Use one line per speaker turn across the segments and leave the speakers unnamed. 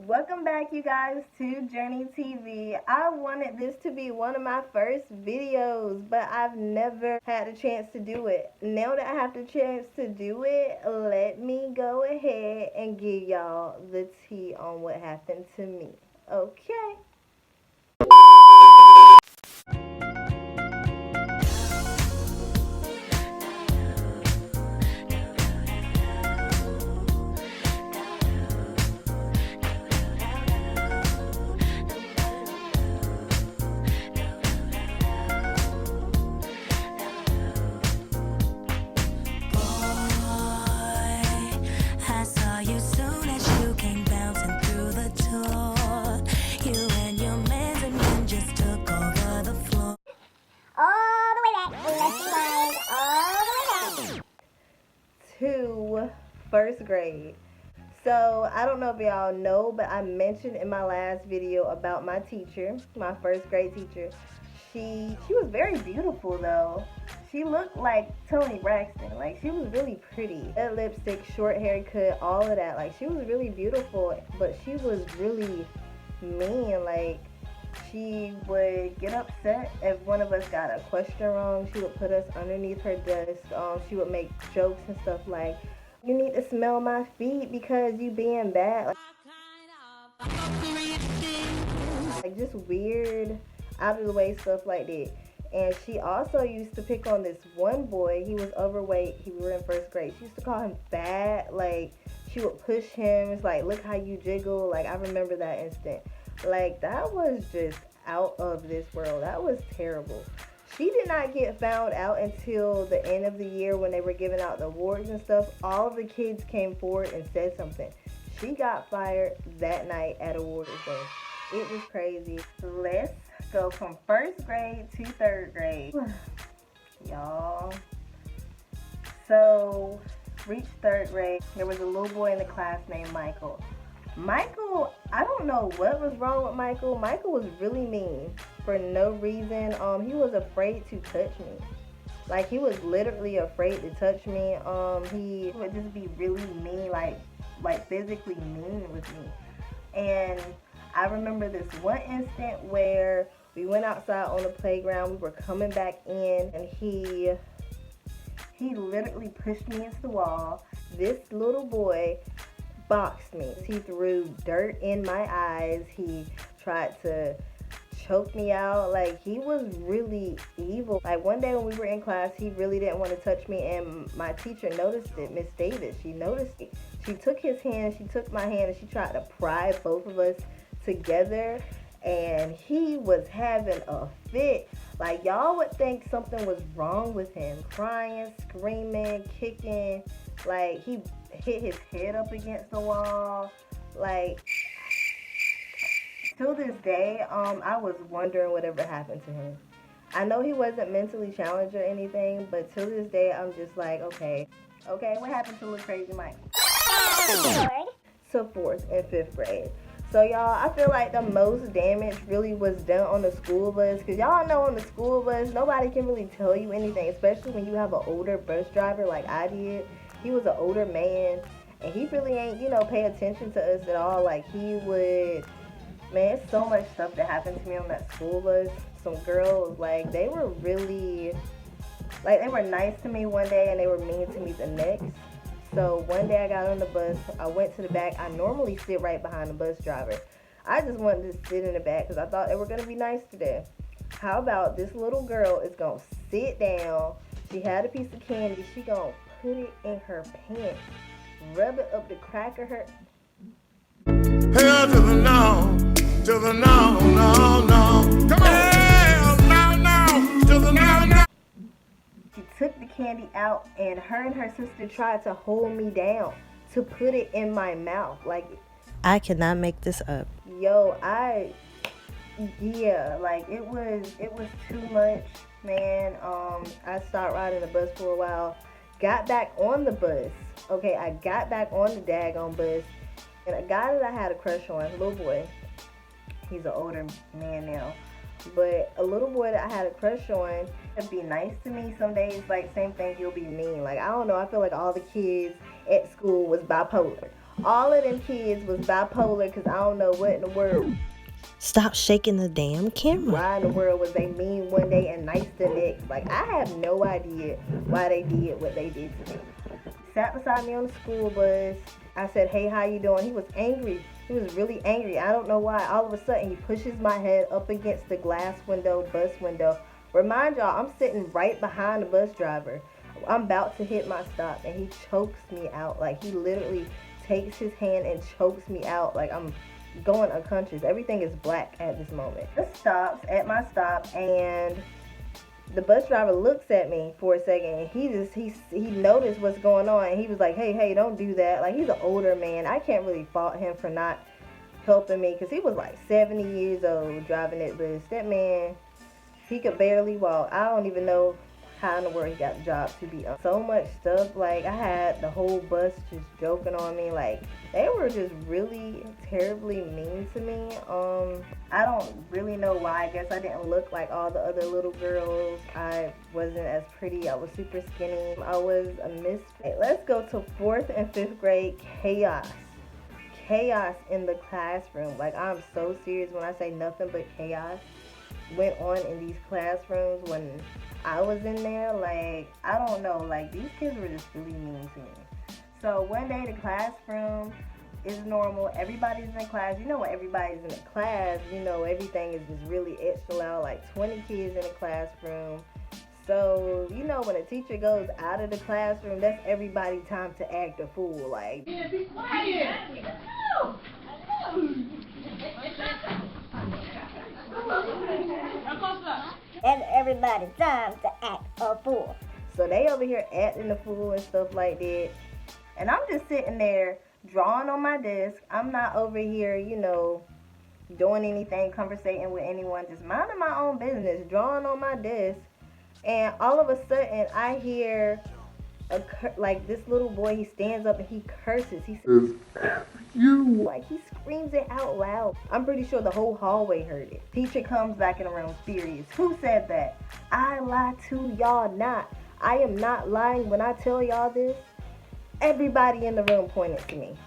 Welcome back, you guys, to Journey TV. I wanted this to be one of my first videos, but I've never had a chance to do it. Now that I have the chance to do it, let me go ahead and give y'all the tea on what happened to me. Okay. To first grade. So I don't know if y'all know, but I mentioned in my last video about my teacher, my first grade teacher. She was very beautiful though. She looked like Toni Braxton. Like, she was really pretty. That lipstick, short haircut, all of that. Like, she was really beautiful, but she was really mean. Like, she would get upset if one of us got a question wrong. She would put us underneath her desk. She would make jokes and stuff like, "You need to smell my feet because you being bad." Like just weird, out of the way stuff like that. And she also used to pick on this one boy. He was overweight. We were in first grade. She used to call him fat. Like, she would push him. It's like, "Look how you jiggle." Like, I remember that instant. Like, that was just out of this world. That was terrible. She did not get found out until the end of the year when they were giving out the awards and stuff. All of the kids came forward and said something. She got fired that night at awards day. It was crazy. Let's go from first grade to third grade. Y'all. So, reached third grade. There was a little boy in the class named Michael. Michael, I don't know what was wrong with Michael. Michael was really mean for no reason. He was afraid to touch me. Like, he was literally afraid to touch me. He would just be really mean, like physically mean with me. And I remember this one instant where we went outside on the playground. We were coming back in, and he literally pushed me into the wall. This little boy boxed me. He threw dirt in my eyes. He tried to choke me out. Like, he was really evil. Like, one day when we were in class, he really didn't want to touch me, and my teacher noticed it. Miss Davis, she noticed it. She took his hand, she took my hand, and she tried to pry both of us together, and he was having a fit. Like, y'all would think something was wrong with him. Crying, screaming, kicking. Like, he hit his head up against the wall. Like, till this day, I was wondering whatever happened to him. I know he wasn't mentally challenged or anything, but till this day, I'm just like, okay, what happened to little crazy Mike? So fourth and fifth grade. So y'all, I feel like the most damage really was done on the school bus, because y'all know on the school bus, nobody can really tell you anything, especially when you have an older bus driver like I did. He was an older man, and he really ain't, pay attention to us at all. Like, he would, man, it's so much stuff that happened to me on that school bus. Some girls, like, they were really, like, they were nice to me one day, and they were mean to me the next. So one day I got on the bus, I went to the back. I normally sit right behind the bus driver. I just wanted to sit in the back because I thought they were going to be nice today. How about this little girl is going to sit down. She had a piece of candy. She going to put it in her pants, rub it up the crack of her.
Hell to the no, to the no, no, no. Come on. Hell, no, to the no, no.
She took the candy out, and her sister tried to hold me down to put it in my mouth. Like,
I cannot make this up.
Yo, like, it was too much, man. I stopped riding the bus for a while. Got back on the bus. Okay, I got back on the daggone bus, and a guy that I had a crush on, a little boy. He's an older man now. But a little boy that I had a crush on would be nice to me some days. Like, same thing, he'll be mean. Like, I don't know, I feel like all the kids at school was bipolar. All of them kids was bipolar because I don't know what in the world.
Stop shaking the damn camera.
Why in the world was they mean one day and nice the next? Like, I have no idea why they did what they did to me. Sat beside me on the school bus. I said, hey, how you doing? He was angry. He was really angry. I don't know why. All of a sudden, he pushes my head up against the glass window, bus window. Remind y'all, I'm sitting right behind the bus driver. I'm about to hit my stop, and he chokes me out. Like, he literally takes his hand and chokes me out. Like, I'm going unconscious. Everything is black at this moment. It stops at my stop, and the bus driver looks at me for a second, and he noticed what's going on, and he was like, hey, don't do that. Like, he's an older man. I can't really fault him for not helping me, because he was like 70 years old driving that bus. That man, he could barely walk. I don't even know how in the world he got the job, to be honest. So much stuff. Like, I had the whole bus just joking on me. Like, they were just really terribly mean to me. I don't really know why. I guess I didn't look like all the other little girls. I wasn't as pretty. I was super skinny. I was a misfit. Let's go to 4th and 5th grade chaos. Chaos in the classroom. Like, I'm so serious when I say nothing but chaos went on in these classrooms when I was in there. Like, I don't know, like, these kids were just really mean to me. So one day the classroom is normal. Everybody's in class. You know, when everybody's in a class, you know, everything is just really extra loud, like 20 kids in a classroom. So, you know, when a teacher goes out of the classroom, that's everybody time to act a fool. Like,
Yeah, be quiet.
and everybody time to act a fool. So they over here acting a fool and stuff like that. And I'm just sitting there drawing on my desk. I'm not over here, you know, doing anything, conversating with anyone, just minding my own business, drawing on my desk. And all of a sudden, I hear like this little boy. He stands up and he curses. He says, "You!" Like, he screams it out loud. I'm pretty sure the whole hallway heard it. Teacher comes back in the room furious. Who said that? I lie to y'all not. I am not lying when I tell y'all this. Everybody in the room pointed to me.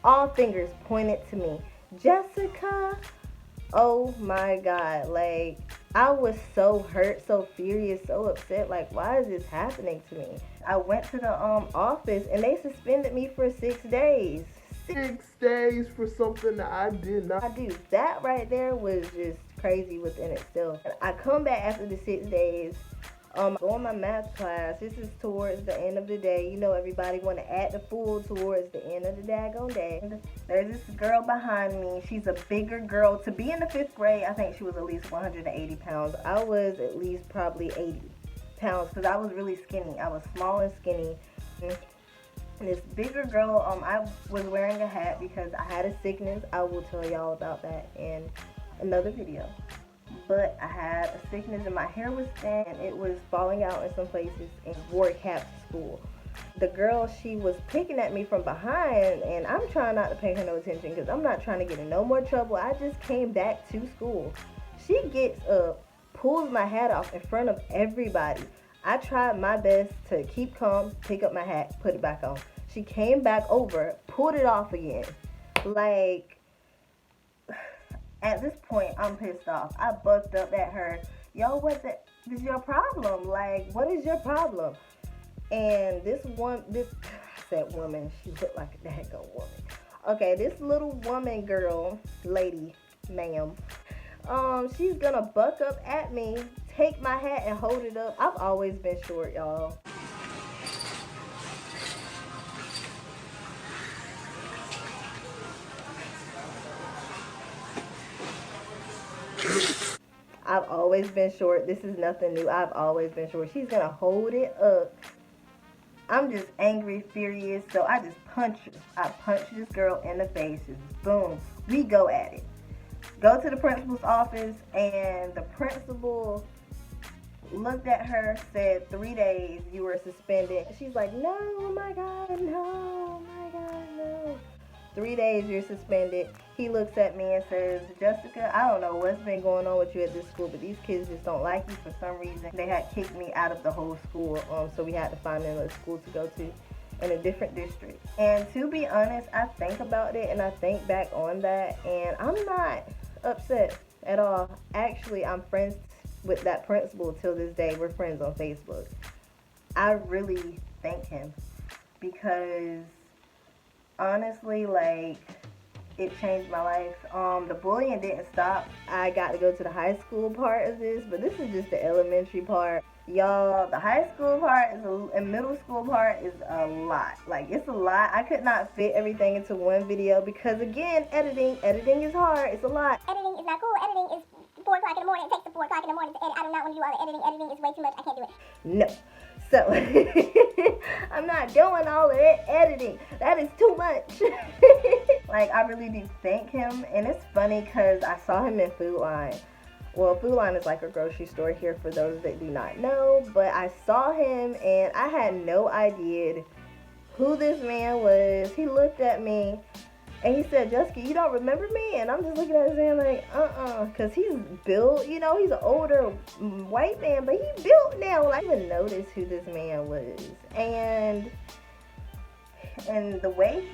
All fingers pointed to me. Jessica. Oh my God. Like, I was so hurt, so furious, so upset. Like, why is this happening to me? I went to the office and they suspended me for 6 days.
6 days for something that I did not
I do. That right there was just crazy within itself. And I come back after the 6 days. Go in my math class. This is towards the end of the day. You know, everybody want to act the fool towards the end of the daggone day. There's this girl behind me. She's a bigger girl. To be in the 5th grade, I think she was at least 180 pounds. I was at least probably 80 pounds because I was really skinny. I was small and skinny. And this bigger girl, I was wearing a hat because I had a sickness. I will tell y'all about that in another video. But I had a sickness and my hair was thin and it was falling out in some places, and wore a cap to school. The girl, she was picking at me from behind, and I'm trying not to pay her no attention because I'm not trying to get in no more trouble. I just came back to school. She gets up, pulls my hat off in front of everybody. I tried my best to keep calm, pick up my hat, put it back on. She came back over, pulled it off again. Like, at this point, I'm pissed off. I bucked up at her. Yo, what is your problem? Like, what is your problem? And this woman, she looked like a daggone woman. Okay, this little woman, girl, lady, ma'am, she's gonna buck up at me, take my hat and hold it up. I've always been short, y'all. I've always been short. This is nothing new. I've always been short. She's gonna hold it up. I'm just angry, furious, so I just punch her. I punch this girl in the face. Just boom. We go at it. Go to the principal's office, and the principal looked at her, said 3 days, you were suspended. She's like, no, oh my God, no, oh my God, no. 3 days, you're suspended. He looks at me and says, Jessica, I don't know what's been going on with you at this school, but these kids just don't like you for some reason. They had kicked me out of the whole school, so we had to find another school to go to. in a different district. And to be honest, I think about it and I think back on that, and I'm not upset at all. Actually, I'm friends with that principal till this day. We're friends on Facebook. I really thank him because honestly, like, it changed my life. The bullying didn't stop. I got to go to the high school part of this, but this is just the elementary part. Y'all, the high school part and middle school part is a lot. Like, it's a lot. I could not fit everything into one video because, again, editing is hard. It's a lot.
Editing is not cool. Editing is 4 o'clock in the morning. It takes 4 o'clock in the morning to edit. I do not want to do all the editing. Editing is way too much. I can't do it.
No. So, I'm not doing all of that editing. That is too much. Like, I really do thank him. And it's funny because I saw him in Food Line. Well, Food Line is like a grocery store here for those that do not know. But I saw him and I had no idea who this man was. He looked at me and he said, Jessica, you don't remember me? And I'm just looking at his hand like, because he's built, you know, he's an older white man, but he built now. Like, I didn't even notice who this man was. And the way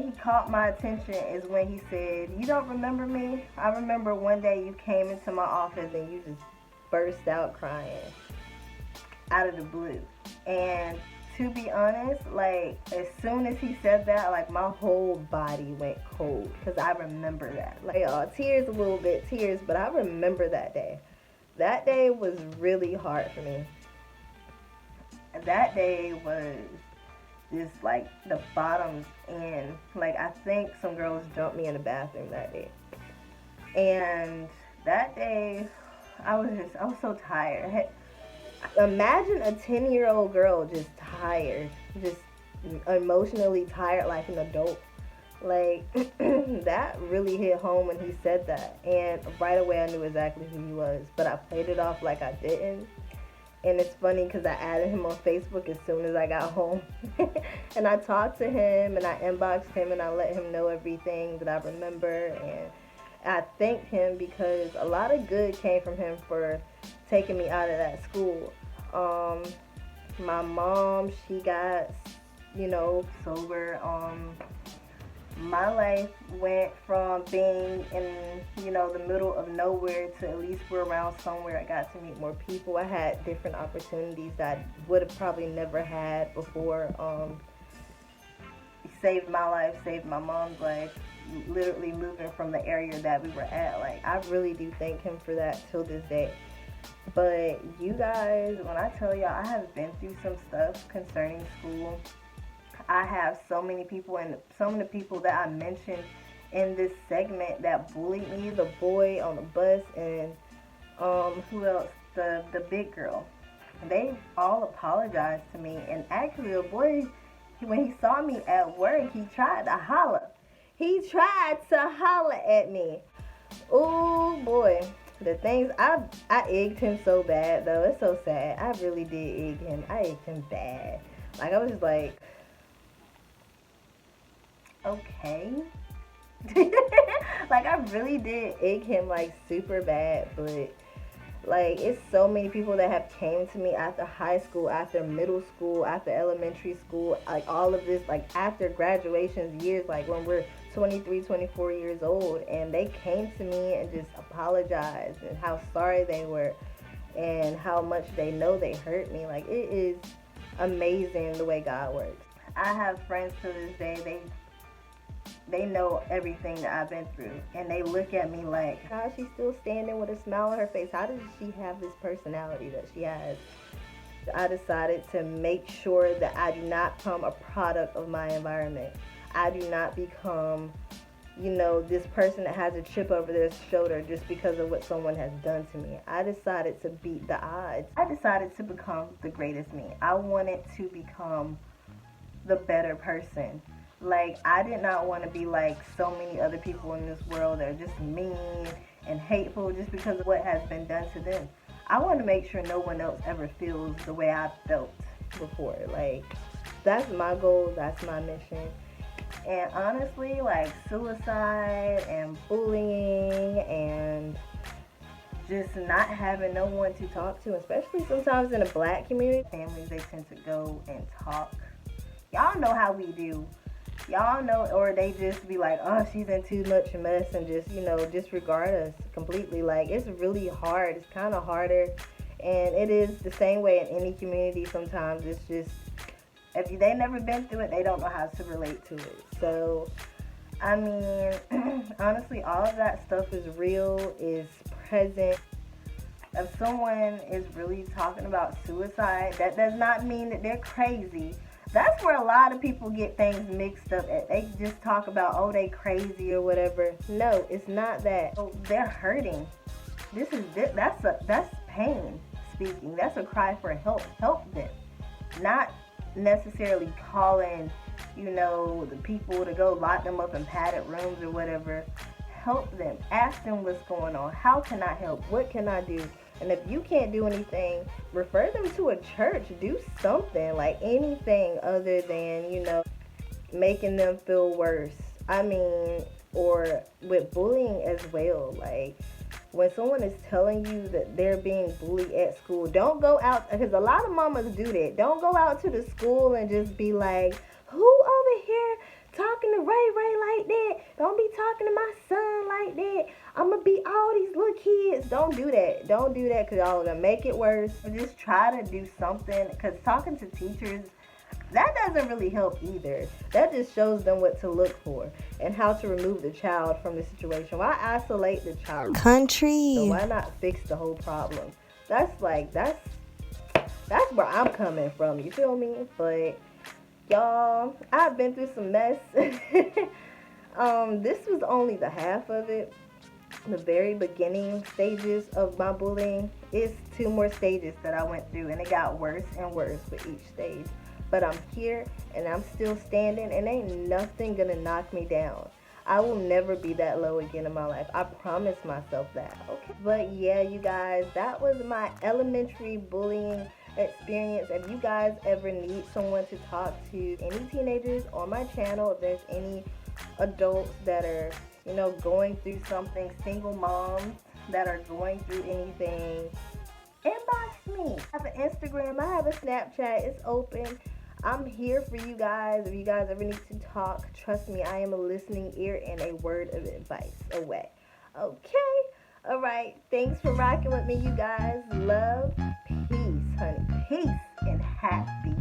he caught my attention is when he said, you don't remember me? I remember one day you came into my office and you just burst out crying out of the blue. And to be honest, like, as soon as he said that, like, my whole body went cold because I remember that. Like, tears a little bit, tears, but I remember that day. That day was really hard for me. That day was just, like, the bottom end. Like, I think some girls jumped me in the bathroom that day. And that day, I was so tired. Imagine a 10-year-old girl just tired, just emotionally tired like an adult. Like, that really hit home when he said that. And right away I knew exactly who he was. But I played it off like I didn't. And it's funny because I added him on Facebook as soon as I got home. And I talked to him and I inboxed him and I let him know everything that I remember. And I thanked him because a lot of good came from him for taking me out of that school. My mom, she got, you know, sober. My life went from being in, you know, the middle of nowhere to at least we're around somewhere. I got to meet more people. I had different opportunities that I would have probably never had before. Saved my life, saved my mom's life, literally moving from the area that we were at. Like, I really do thank him for that till this day. But you guys, when I tell y'all, I have been through some stuff concerning school. I have so many people, and some of the people that I mentioned in this segment that bullied me, the boy on the bus, and who else, the big girl, they all apologized to me. And actually the boy, when he saw me at work, he tried to holler. He tried to holler at me. Oh boy, the things I egged him so bad though. It's so sad. I really did egg him. I egged him bad. Like, I was just like, okay. Like, I really did egg him like super bad. But like, it's so many people that have came to me after high school, after middle school, after elementary school, like all of this, like after graduations years, like when we're 23, 24 years old, and they came to me and just apologized and how sorry they were and how much they know they hurt me. Like, it is amazing the way God works. I have friends to this day, they know everything that I've been through, and they look at me like, how is she still standing with a smile on her face? How does she have this personality that she has? I decided to make sure that I do not become a product of my environment. I do not become, you know, this person that has a chip over their shoulder just because of what someone has done to me. I decided to beat the odds. I decided to become the greatest me. I wanted to become the better person. Like, I did not want to be like so many other people in this world that are just mean and hateful just because of what has been done to them. I want to make sure no one else ever feels the way I felt before. Like, that's my goal, that's my mission. And honestly, like, suicide and bullying and just not having no one to talk to, especially sometimes in a black community. Families, they tend to go and talk. Y'all know how we do. Y'all know, or they just be like, oh, she's in too much mess, and just, you know, disregard us completely. Like, it's really hard. It's kind of harder, and it is the same way in any community sometimes. It's just, if they never been through it, they don't know how to relate to it. So, I mean, honestly, all of that stuff is real, is present. If someone is really talking about suicide, that does not mean that they're crazy. That's where a lot of people get things mixed up at. They just talk about, oh, they crazy or whatever. No, it's not that. Oh, they're hurting. That's pain speaking. That's a cry for help. Help them. Not necessarily calling, you know, the people to go lock them up in padded rooms or whatever. Help them. Ask them what's going on. How can I help? What can I do? And if you can't do anything, refer them to a church. Do something, like anything other than, you know, making them feel worse. I mean, or with bullying as well. Like, when someone is telling you that they're being bullied at school, don't go out, because a lot of mamas do that. Don't go out to the school and just be like, who over here talking to Ray like that? Don't be talking to my son like that. I'm gonna beat all these little kids. Don't do that. Don't do that, because y'all are gonna make it worse. Just try to do something, because talking to teachers, that doesn't really help either. That just shows them what to look for and how to remove the child from the situation. Why isolate the child?
Country.
So why not fix the whole problem? That's where I'm coming from. You feel me? But y'all, I've been through some mess. This was only the half of it. The very beginning stages of my bullying. It's 2 more stages that I went through, and it got worse and worse with each stage. But I'm here, and I'm still standing, and ain't nothing gonna knock me down. I will never be that low again in my life. I promise myself that, okay? But yeah, you guys, that was my elementary bullying experience. If you guys ever need someone to talk to, any teenagers on my channel, if there's any adults that are, you know, going through something, single moms that are going through anything, inbox me. I have an Instagram, I have a Snapchat, it's open. I'm here for you guys. If you guys ever need to talk, trust me, I am a listening ear and a word of advice away. Okay? All right. Thanks for rocking with me, you guys. Love, peace, honey. Peace and happy